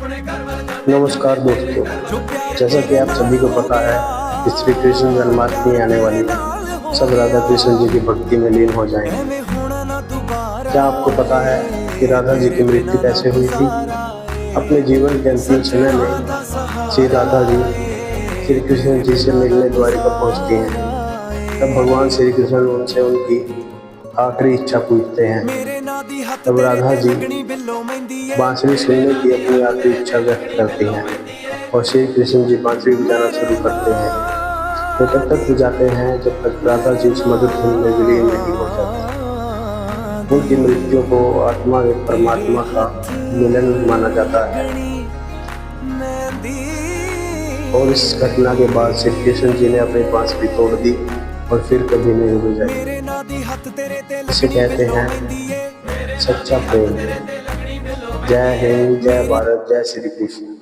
नमस्कार दोस्तों, जैसा कि आप सभी को पता है कि श्री कृष्ण जन्माष्टमी आने वाली है। सब राधा कृष्ण जी की भक्ति में लीन हो जाएंगे। क्या आपको पता है कि राधा जी की मृत्यु कैसे हुई थी? अपने जीवन के अंतिम समय में श्री राधा जी श्री कृष्ण जी से मिलने द्वारिका पहुंचती हैं। तब भगवान श्री कृष्ण उनसे उनकी आखिरी इच्छा पूछते हैं। तब राधा जी बांसुरी सुनने की अपनी आखिरी इच्छा व्यक्त करती हैं और श्री कृष्ण जी बांसुरी बजाना शुरू करते हैं। वे तब तक बजाते हैं जब तक राधा जी उस मधुर धुन में विलीन नहीं हो जाती। उनकी मृत्यु को आत्मा व परमात्मा का मिलन माना जाता है और इस घटना के बाद श्री कृष्ण जी ने अपनी बांसुरी तोड़ दी और फिर कभी नहीं बजाई। इसे कहते हैं सच्चा प्रेम। जय हिंद, जय भारत, जय श्री कृष्ण।